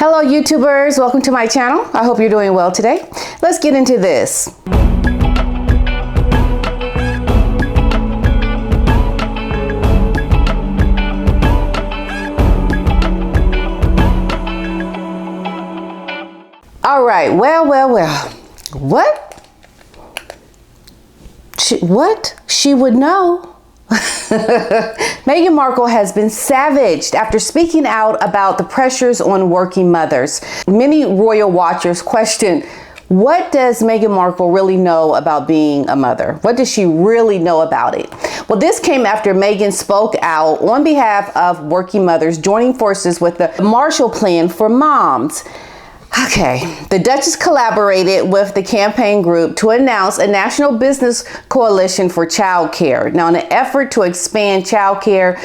Hello YouTubers, welcome to my channel. I hope you're doing well today. Let's get into this. All right, well. What? She would know. Meghan Markle has been savaged after speaking out about the pressures on working mothers. Many royal watchers question, what does Meghan Markle really know about being a mother? What does she really know about it? Well, this came after Meghan spoke out on behalf of working mothers joining forces with the Marshall Plan for Moms. Okay, the Duchess collaborated with the campaign group to announce a national business coalition for childcare. Now, in an effort to expand childcare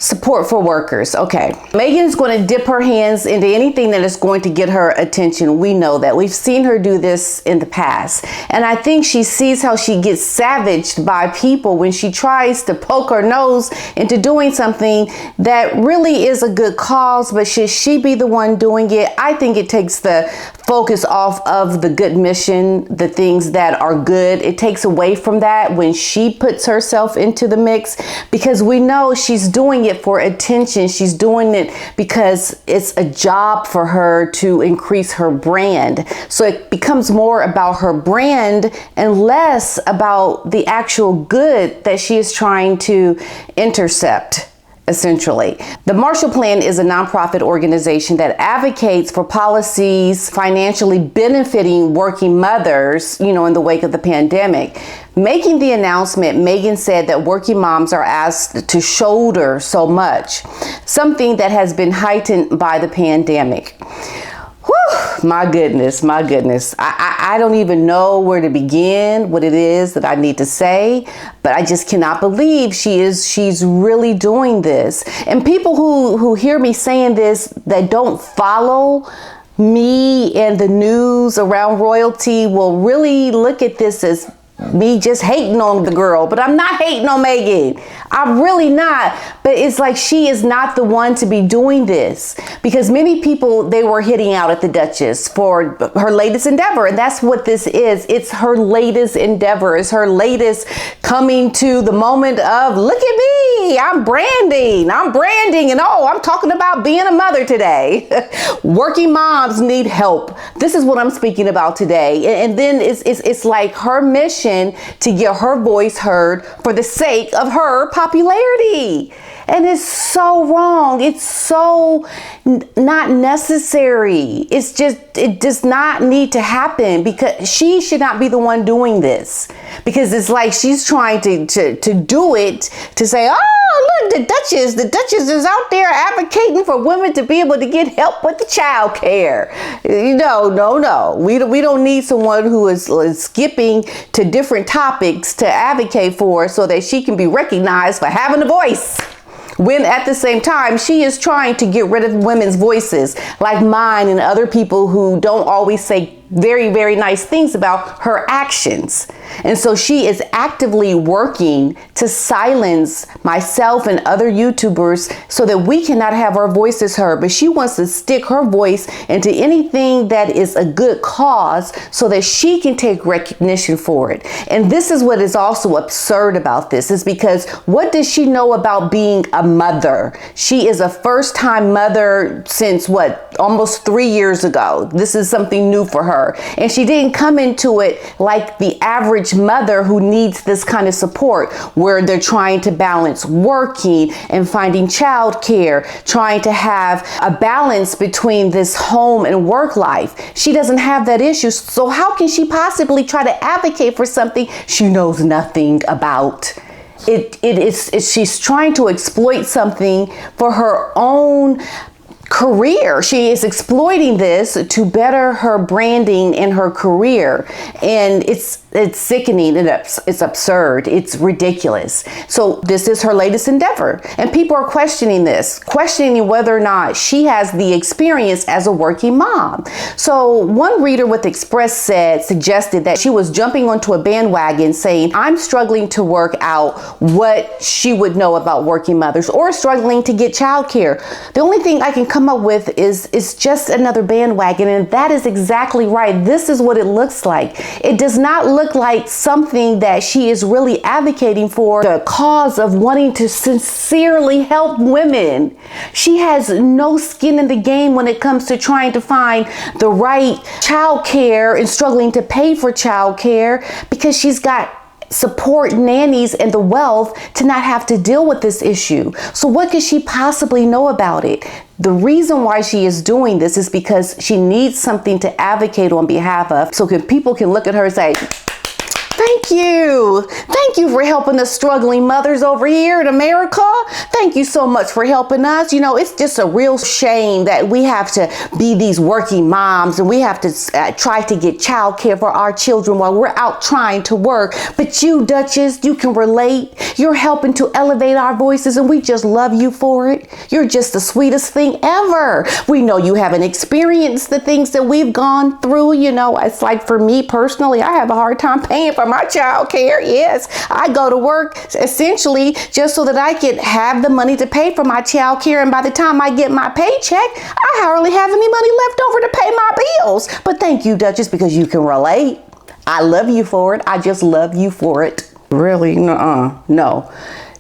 support for workers. Okay, Meghan is going to dip her hands into anything that is going to get her attention. We know that. We've seen her do this in the past. And I think she sees how she gets savaged by people when she tries to poke her nose into doing something that really is a good cause, but should she be the one doing it? I think it takes the focus off of the good mission, the things that are good. It takes away from that when she puts herself into the mix, because we know she's doing it for attention. She's doing it because it's a job for her to increase her brand. So it becomes more about her brand and less about the actual good that she is trying to intercept. Essentially, the Marshall Plan is a nonprofit organization that advocates for policies financially benefiting working mothers, in the wake of the pandemic. Making the announcement, Meghan said that working moms are asked to shoulder so much, something that has been heightened by the pandemic. Whew, my goodness. I don't even know where to begin, what it is that I need to say, but I just cannot believe she's really doing this. And people who hear me saying this that don't follow me and the news around royalty will really look at this as me just hating on the girl, but I'm not hating on Meghan. I'm really not. But it's like she is not the one to be doing this, because many people, they were hitting out at the Duchess for her latest endeavor. And that's what this is. It's her latest endeavor. It's her latest coming to the moment of, look at me, I'm branding. And I'm talking about being a mother today. Working moms need help. This is what I'm speaking about today. And then it's like her mission to get her voice heard for the sake of her popularity. And it's so wrong. It's so not necessary. It does not need to happen, because she should not be the one doing this. Because it's like she's trying to do it to say, oh, look, the Duchess is out there advocating for women to be able to get help with the child care. No. We don't need someone who is skipping to different topics to advocate for so that she can be recognized for having a voice, when at the same time she is trying to get rid of women's voices like mine and other people who don't always say very, very nice things about her actions. And so she is actively working to silence myself and other YouTubers so that we cannot have our voices heard. But she wants to stick her voice into anything that is a good cause so that she can take recognition for it. And this is what is also absurd about this, is because what does she know about being a mother? She is a first-time mother since almost 3 years ago. This is something new for her. And she didn't come into it like the average mother who needs this kind of support, where they're trying to balance working and finding childcare, trying to have a balance between this home and work life. She doesn't have that issue. So how can she possibly try to advocate for something she knows nothing about? She's trying to exploit something for her own career. She is exploiting this to better her branding in her career. And it's sickening, and it's absurd, it's ridiculous. So this is her latest endeavor, and people are questioning whether or not she has the experience as a working mom. So one reader with Express suggested that she was jumping onto a bandwagon saying, I'm struggling to work out what she would know about working mothers, or struggling to get childcare. The only thing I can come come up with is just another bandwagon. And that is exactly right. This is what it looks like. It does not look like something that she is really advocating for, the cause of wanting to sincerely help women. She has no skin in the game when it comes to trying to find the right child care and struggling to pay for child care, because she's got support nannies and the wealth to not have to deal with this issue. So what could she possibly know about it? The reason why she is doing this is because she needs something to advocate on behalf of, so people can look at her and say, thank you. Thank you for helping the struggling mothers over here in America. Thank you so much for helping us. You know, it's just a real shame that we have to be these working moms and we have to try to get child care for our children while we're out trying to work. But you, Duchess, you can relate. You're helping to elevate our voices and we just love you for it. You're just the sweetest thing ever. We know you haven't experienced the things that we've gone through. You know, it's like for me personally, I have a hard time paying for my child care. Yes, I go to work essentially just so that I can have the money to pay for my child care. And by the time I get my paycheck, I hardly have any money left over to pay my bills. But thank you, Duchess, because you can relate. I love you for it. I just love you for it. Really? No.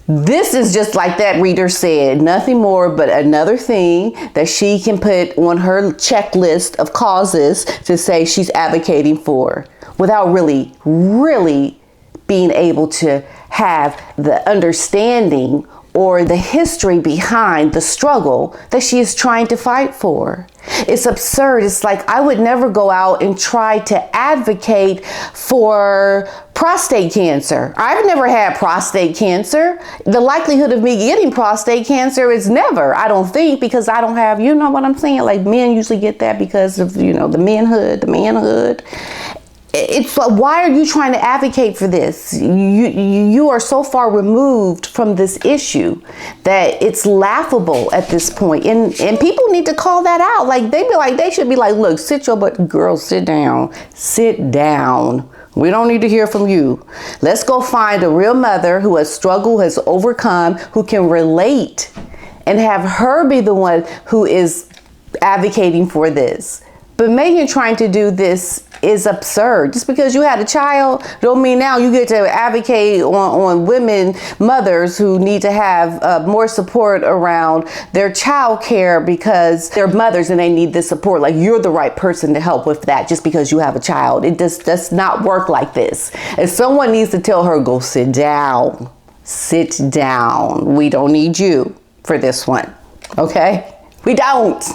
This is just like that reader said, nothing more but another thing that she can put on her checklist of causes to say she's advocating for, without really being able to have the understanding or the history behind the struggle that she is trying to fight for. It's absurd. It's like I would never go out and try to advocate for prostate cancer. I've never had prostate cancer. The likelihood of me getting prostate cancer is never, I don't think, because I don't have, you know what I'm saying? Like men usually get that because of, you know, the manhood. It's like, why are you trying to advocate for this? You are so far removed from this issue that it's laughable at this point. And people need to call that out. Like they should be like, look, sit your butt, girl, sit down. Sit down. We don't need to hear from you. Let's go find a real mother who has struggled, has overcome, who can relate, and have her be the one who is advocating for this. But Meghan trying to do this is absurd. Just because you had a child don't mean now you get to advocate on women, mothers who need to have more support around their child care because they're mothers and they need this support. Like you're the right person to help with that just because you have a child. It just does not work like this. And someone needs to tell her, go sit down. Sit down. We don't need you for this one. Okay? We don't.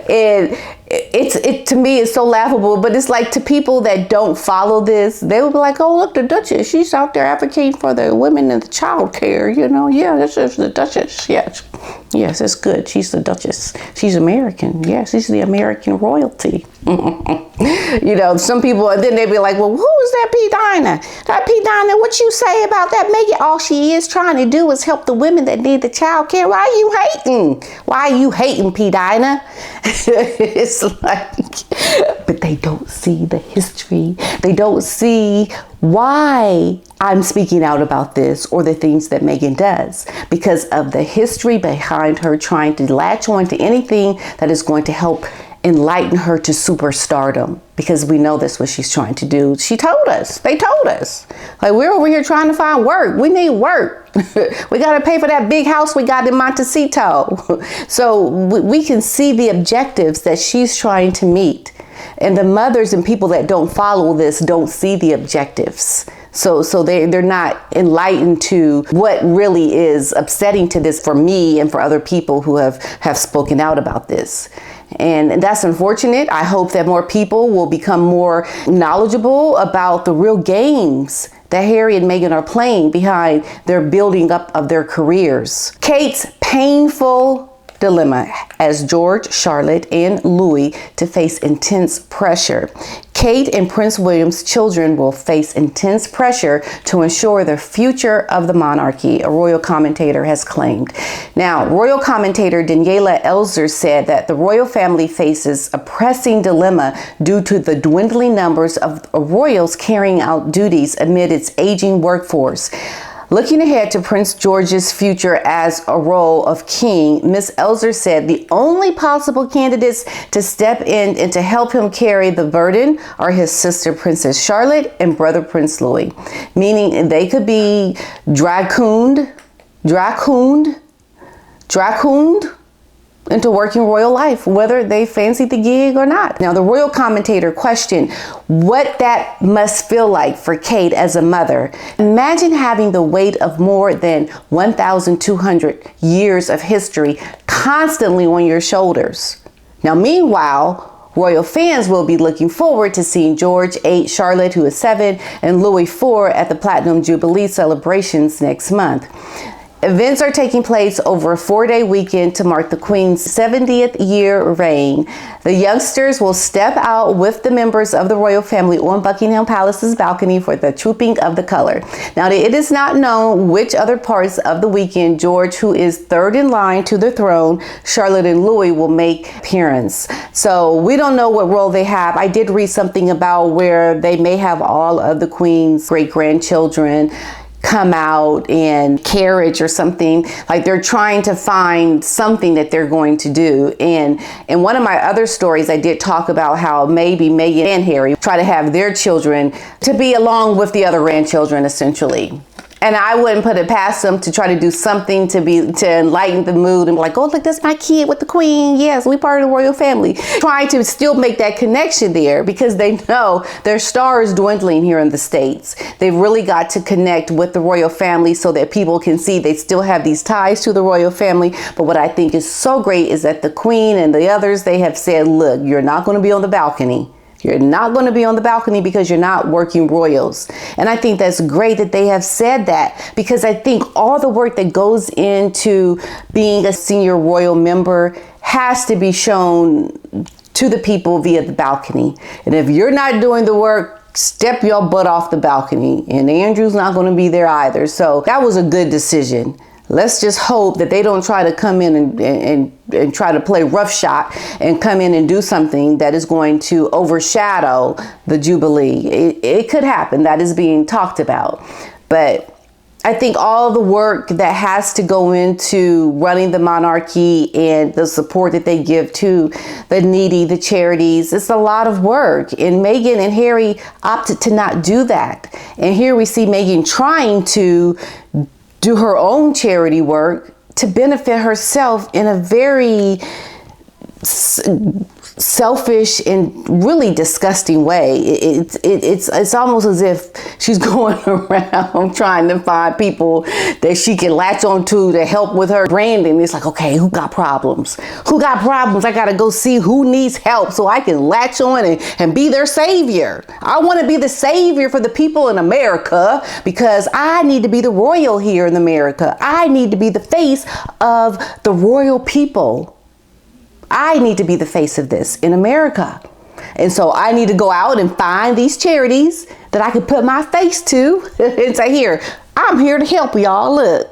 And it to me is so laughable, but it's like to people that don't follow this, they will be like, oh, look, the Duchess, she's out there advocating for the women and the child care, you know. Yeah, this is the Duchess. Yes, it's good. She's the Duchess. She's American. Yes, she's the American royalty. You know, some people, and then they'd be like, well, who is that PDina? That PDina, what you say about that Meghan? All she is trying to do is help the women that need the child care. Why are you hating? Why are you hating, PDina? It's like, but they don't see the history. They don't see why I'm speaking out about this or the things that Meghan does, because of the history behind her trying to latch on to anything that is going to help enlighten her to superstardom, because we know that's what she's trying to do. She told us, they told us, like, we're over here trying to find work. We need work. We got to pay for that big house we got in Montecito. So we can see the objectives that she's trying to meet. And the mothers and people that don't follow this don't see the objectives. So they're not enlightened to what really is upsetting to this for me and for other people who have spoken out about this. And that's unfortunate. I hope that more people will become more knowledgeable about the real games that Harry and Meghan are playing behind their building up of their careers. Kate's painful dilemma as George, Charlotte, and Louis to face intense pressure. Kate and Prince William's children will face intense pressure to ensure the future of the monarchy, a royal commentator has claimed. Now, royal commentator Daniela Elzer said that the royal family faces a pressing dilemma due to the dwindling numbers of royals carrying out duties amid its aging workforce. Looking ahead to Prince George's future as a role of king, Miss Elser said the only possible candidates to step in and to help him carry the burden are his sister Princess Charlotte and brother Prince Louis, meaning they could be dracooned into working royal life, whether they fancy the gig or not. Now, the royal commentator questioned what that must feel like for Kate as a mother. Imagine having the weight of more than 1,200 years of history constantly on your shoulders. Now, meanwhile, royal fans will be looking forward to seeing George 8, Charlotte, who is 7, and Louis 4 at the Platinum Jubilee celebrations next month. Events are taking place over a 4-day weekend to mark the Queen's 70th year reign. The youngsters will step out with the members of the royal family on Buckingham Palace's balcony for the Trooping of the Colour. Now, it is not known which other parts of the weekend George, who is third in line to the throne, Charlotte and Louis will make appearance. So we don't know what role they have. I did read something about where they may have all of the Queen's great-grandchildren come out in carriage or something. Like they're trying to find something that they're going to do. And in one of my other stories, I did talk about how maybe Meghan and Harry try to have their children to be along with the other grandchildren, essentially. And I wouldn't put it past them to try to do something to enlighten the mood and be like, oh, look, that's my kid with the Queen. Yes, we part of the royal family. Trying to still make that connection there because they know their star is dwindling here in the States. They've really got to connect with the royal family so that people can see they still have these ties to the royal family. But what I think is so great is that the Queen and the others, they have said, look, you're not going to be on the balcony. You're not going to be on the balcony because you're not working royals. And I think that's great that they have said that, because I think all the work that goes into being a senior royal member has to be shown to the people via the balcony. And if you're not doing the work, step your butt off the balcony. And Andrew's not going to be there either. So that was a good decision. Let's just hope that they don't try to come in and try to play roughshod and come in and do something that is going to overshadow the Jubilee. It could happen. That is being talked about. But I think all the work that has to go into running the monarchy and the support that they give to the needy, the charities, it's a lot of work. And Meghan and Harry opted to not do that. And here we see Meghan trying to do her own charity work to benefit herself in a very selfish and really disgusting way. It's almost as if she's going around trying to find people that she can latch onto to help with her branding. It's like, okay, who got problems? Who got problems? I gotta go see who needs help so I can latch on and be their savior. I want to be the savior for the people in America because I need to be the royal here in America. I need to be the face of the royal people. I need to be the face of this in America. And so I need to go out and find these charities that I can put my face to and say, here, I'm here to help y'all. Look,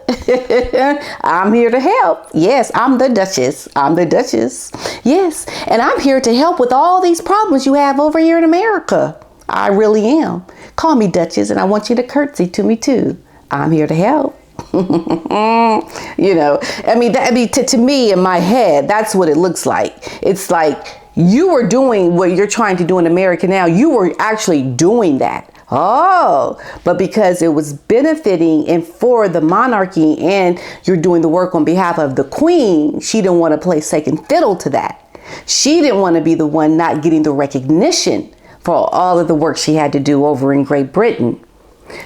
I'm here to help. Yes, I'm the Duchess. I'm the Duchess. Yes. And I'm here to help with all these problems you have over here in America. I really am. Call me Duchess, and I want you to curtsy to me too. I'm here to help. You know, to me in my head, that's what it looks like. It's like you were doing what you're trying to do in America now. You were actually doing that. Oh, but because it was benefiting and for the monarchy and you're doing the work on behalf of the Queen, she didn't want to play second fiddle to that. She didn't want to be the one not getting the recognition for all of the work she had to do over in Great Britain.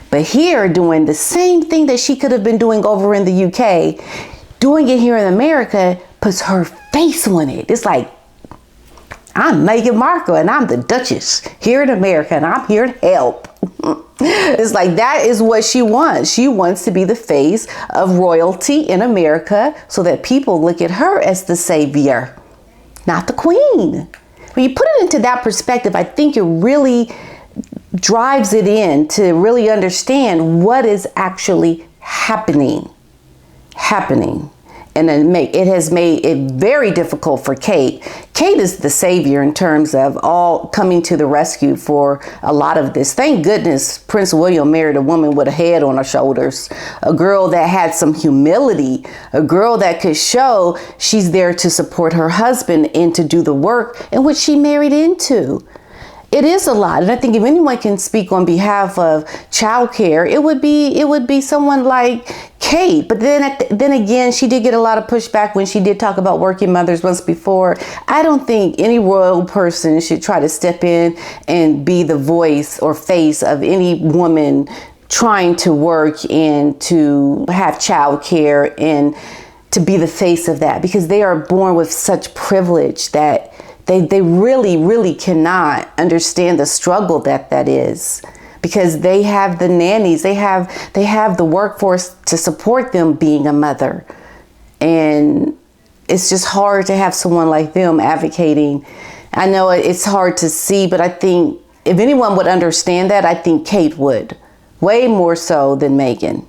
But here, doing the same thing that she could have been doing over in the UK, doing it here in America puts her face on it. It's like, I'm Meghan Markle and I'm the Duchess here in America and I'm here to help. It's like that is what she wants. She wants to be the face of royalty in America so that people look at her as the savior, not the Queen. When you put it into that perspective, I think it really drives it in to really understand what is actually happening. And then it has made it very difficult for Kate. Kate is the savior in terms of all coming to the rescue for a lot of this. Thank goodness Prince William married a woman with a head on her shoulders, a girl that had some humility, a girl that could show she's there to support her husband and to do the work in which she married into. It is a lot. And I think if anyone can speak on behalf of childcare, it would be someone like Kate. But then again, she did get a lot of pushback when she did talk about working mothers once before. I don't think any royal person should try to step in and be the voice or face of any woman trying to work and to have childcare and to be the face of that, because they are born with such privilege that they really, really cannot understand the struggle that is, because they have the nannies, they have the workforce to support them being a mother. And it's just hard to have someone like them advocating. I know it's hard to see, but I think if anyone would understand that, I think Kate would, way more so than Meghan.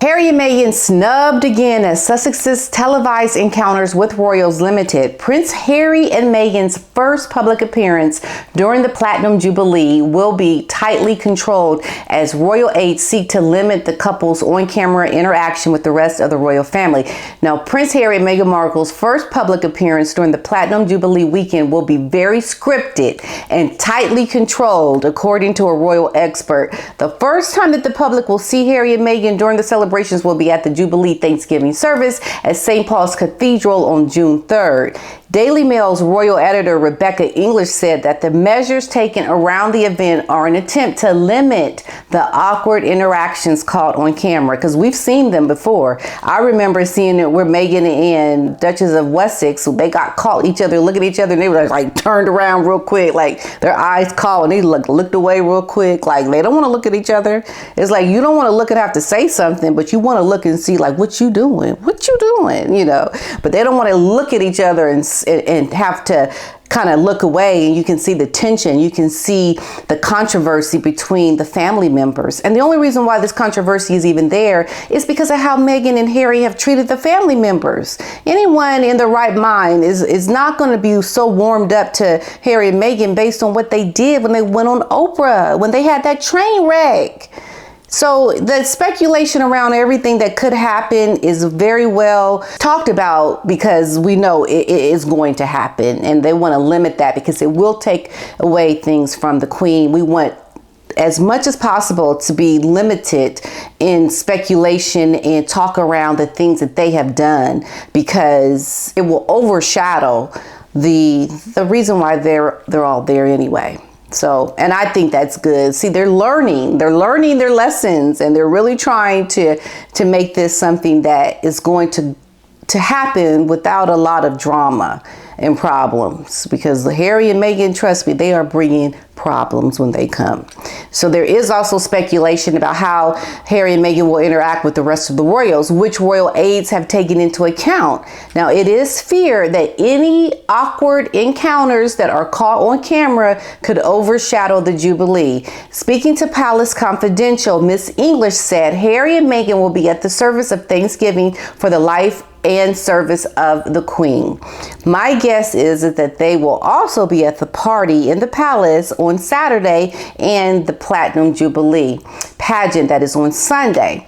Harry and Meghan snubbed again as Sussex's televised encounters with royals limited. Prince Harry and Meghan's first public appearance during the Platinum Jubilee will be tightly controlled as royal aides seek to limit the couple's on-camera interaction with the rest of the royal family. Now, Prince Harry and Meghan Markle's first public appearance during the Platinum Jubilee weekend will be very scripted and tightly controlled, according to a royal expert. The first time that the public will see Harry and Meghan during the celebrations will be at the Jubilee Thanksgiving service at St. Paul's Cathedral on June 3rd. Daily Mail's royal editor Rebecca English said that the measures taken around the event are an attempt to limit the awkward interactions caught on camera, because we've seen them before. I remember seeing it where Meghan and Duchess of Wessex, they got caught each other, looking at each other, and they were like turned around real quick, like their eyes caught, and they looked away real quick, like they don't want to look at each other. It's like you don't want to look and have to say something, but you want to look and see like what you doing, you know. But they don't want to look at each other and have to kind of look away, and you can see the tension, you can see the controversy between the family members. And the only reason why this controversy is even there is because of how Meghan and Harry have treated the family members. Anyone in their right mind is not going to be so warmed up to Harry and Meghan based on what they did when they went on Oprah, when they had that train wreck. So the speculation around everything that could happen is very well talked about, because we know it is going to happen, and they want to limit that because it will take away things from the Queen. We want as much as possible to be limited in speculation and talk around the things that they have done, because it will overshadow the reason why they're all there anyway. So, and I think that's good. See, they're learning their lessons, and they're really trying to make this something that is going to happen without a lot of drama and problems, because Harry and Meghan, trust me, they are bringing problems when they come. So there is also speculation about how Harry and Meghan will interact with the rest of the royals, which royal aides have taken into account. Now, it is feared that any awkward encounters that are caught on camera could overshadow the Jubilee. Speaking to Palace Confidential, Miss English said Harry and Meghan will be at the service of Thanksgiving for the life and service of the Queen. My guess is that they will also be at the party in the palace on Saturday and the Platinum Jubilee pageant that is on Sunday.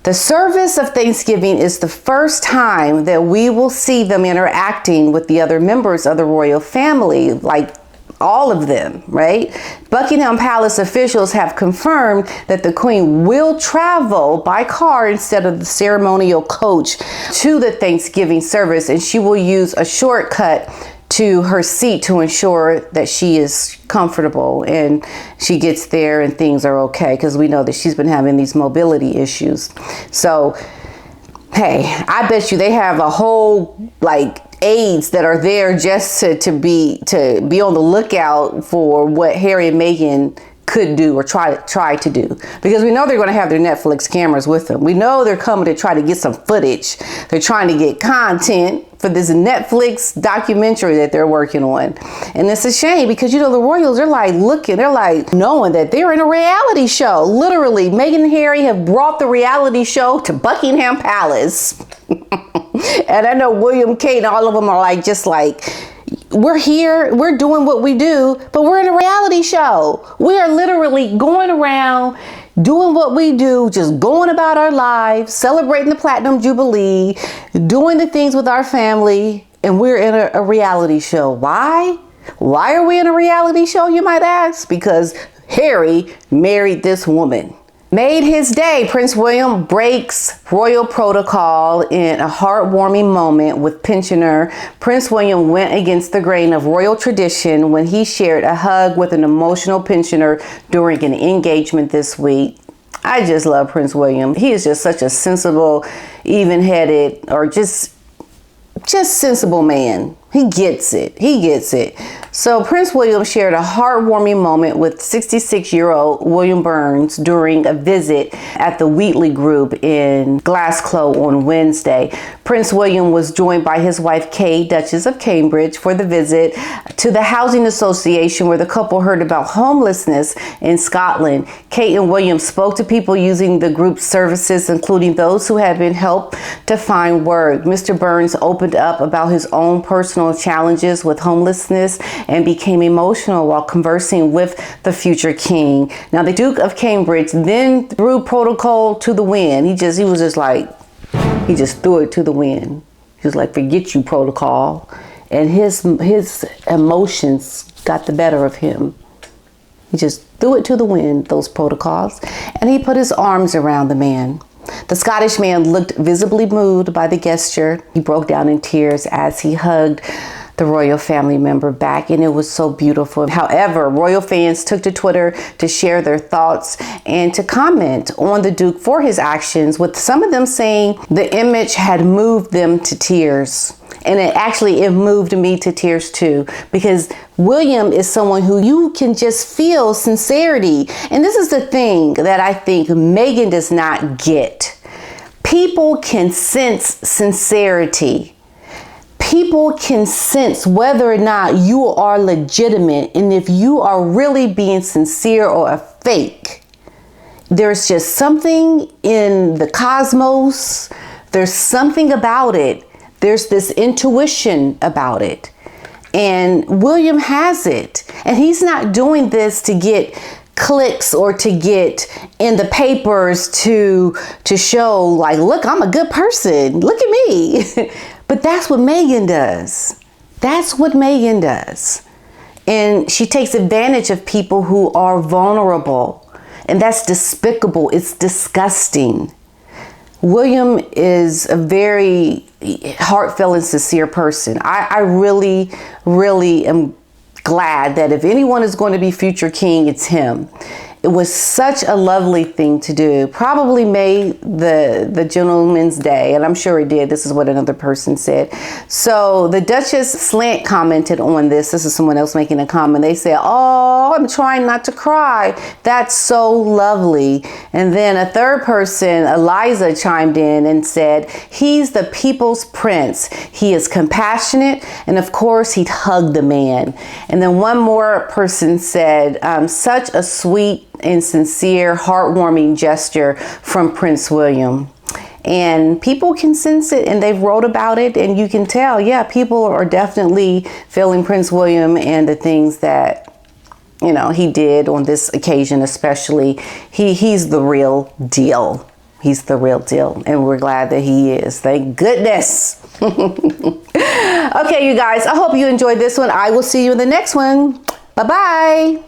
The service of Thanksgiving is the first time that we will see them interacting with the other members of the royal family, like all of them, right? Buckingham Palace officials have confirmed that the Queen will travel by car instead of the ceremonial coach to the Thanksgiving service, and she will use a shortcut to her seat to ensure that she is comfortable and she gets there and things are okay, because we know that she's been having these mobility issues. So, hey, I bet you they have a whole aides that are there just to be on the lookout for what Harry and Meghan could do or try to do, because we know they're going to have their Netflix cameras with them. We know they're coming to try to get some footage. They're trying to get content for this Netflix documentary that they're working on. And it's a shame, because the royals are they're knowing that they're in a reality show. Literally, Meghan and Harry have brought the reality show to Buckingham Palace. And I know William, Kate, and all of them are like, just like, we're here, we're doing what we do, but we're in a reality show. We are literally going around doing what we do, just going about our lives, celebrating the Platinum Jubilee, doing the things with our family, and we're in a reality show. Why? Why are we in a reality show, you might ask? Because Harry married this woman. Made his day. Prince William breaks royal protocol in a heartwarming moment with pensioner. Prince William went against the grain of royal tradition when he shared a hug with an emotional pensioner during an engagement this week. I just love Prince William. He is just such a sensible, even-headed, or just sensible man. He gets it. He gets it. So Prince William shared a heartwarming moment with 66-year-old William Burns during a visit at the Wheatley Group in Glasgow on Wednesday. Prince William was joined by his wife Kate, Duchess of Cambridge, for the visit to the housing association where the couple heard about homelessness in Scotland. Kate and William spoke to people using the group's services, including those who had been helped to find work. Mr. Burns opened up about his own personal challenges with homelessness and became emotional while conversing with the future king. Now, the Duke of Cambridge then threw protocol to the wind. He just threw it to the wind. He was like, forget you, protocol. And his emotions got the better of him. He just threw it to the wind, those protocols, and he put his arms around the man. The Scottish man looked visibly moved by the gesture. He broke down in tears as he hugged the royal family member back, and it was so beautiful. However, royal fans took to Twitter to share their thoughts and to comment on the Duke for his actions, with some of them saying the image had moved them to tears. And it moved me to tears too, because William is someone who you can just feel sincerity. And this is the thing that I think Meghan does not get. People can sense sincerity. People can sense whether or not you are legitimate, and if you are really being sincere or a fake. There's just something in the cosmos. There's something about it. There's this intuition about it. And William has it. And he's not doing this to get clicks or to get in the papers to show like, look, I'm a good person. Look at me. But that's what Meghan does. That's what Meghan does. And she takes advantage of people who are vulnerable. And that's despicable. It's disgusting. William is a very heartfelt and sincere person. I really, really am glad that if anyone is going to be future king, it's him. It was such a lovely thing to do. Probably made the gentleman's day, and I'm sure it did. This is what another person said. So the Duchess Slant commented on this. This is someone else making a comment. They said, oh, I'm trying not to cry. That's so lovely. And then a third person, Eliza, chimed in and said, he's the people's prince. He is compassionate, and of course he'd hug the man. And then one more person said, such a sweet and sincere, heartwarming gesture from Prince William. And people can sense it, and they've wrote about it, and you can tell, yeah, people are definitely feeling Prince William and the things that, you know, he did on this occasion, especially. He's the real deal. He's the real deal, and we're glad that he is. Thank goodness. Okay, you guys, I hope you enjoyed this one. I will see you in the next one. Bye-bye.